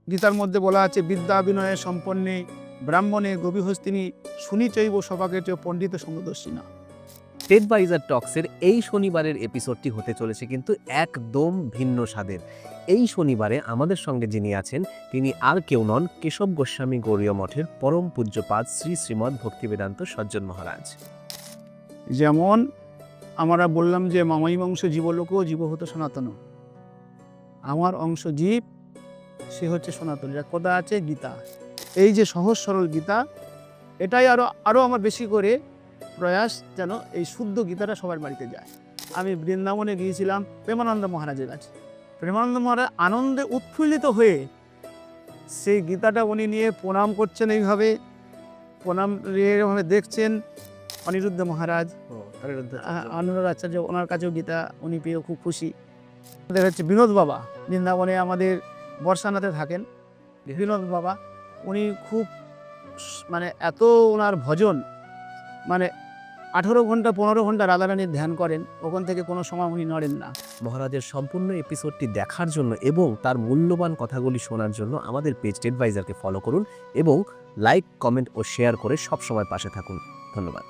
গীতার মধ্যে বলা আছে বিদ্যা বিনয়ে সম্পন্নে ব্রাহ্মণে গভীহস্তিনী শুনিচৈব সভাকে পণ্ডিত সমদর্শিনা। টেডভাইজার টক্সের এই শনিবারের এপিসোডটি হতে চলেছে কিন্তু একদম ভিন্ন স্বাদের। এই শনিবারে আমাদের সঙ্গে যিনি আছেন তিনি আর কেউ নন, কেশব গোস্বামী গৌড়ীয় মঠের পরম পূজ্যপাদ শ্রী শ্রীমৎ ভক্তিবেদান্ত সজ্জন মহারাজ। যেমন আমরা বললাম যে মামাই অংশ জীবলোক জীবহত সনাতন, আমার অংশ জীব, সে হচ্ছে সনাতন। এটা কথা আছে গীতা। এই যে সহজ সরল গীতা, এটাই আরও আমার বেশি করে প্রয়াস যেন এই শুদ্ধ গীতাটা সবার বাড়িতে যায়। আমি বৃন্দাবনে গিয়েছিলাম প্রেমানন্দ মহারাজের কাছে। প্রেমানন্দ মহারাজ আনন্দে উৎফুল্লিত হয়ে সেই গীতাটা উনি নিয়ে প্রণাম করছেন, এইভাবে প্রণাম এভাবে দেখছেন। অনিরুদ্ধ মহারাজ, আনন্দ আচার্য, ওনার কাছেও গীতা উনি পেয়ে খুব খুশি। আমাদের হচ্ছে বিনোদ বাবা, বৃন্দাবনে আমাদের বর্ষানাতে থাকেন। বিনোদ বাবা উনি খুব মানে এত ওনার ভজন, মানে 18 ঘন্টা 15 ঘন্টা রাধারানীর ধ্যান করেন, ওখান থেকে কোনো সময় উনি নড়েন না। মহারাজের সম্পূর্ণ এপিসোডটি দেখার জন্য এবং তার মূল্যবান কথাগুলি শোনার জন্য আমাদের পেজ টেডভাইজারকে ফলো করুন এবং লাইক, কমেন্ট ও শেয়ার করে সবসময় পাশে থাকুন। ধন্যবাদ।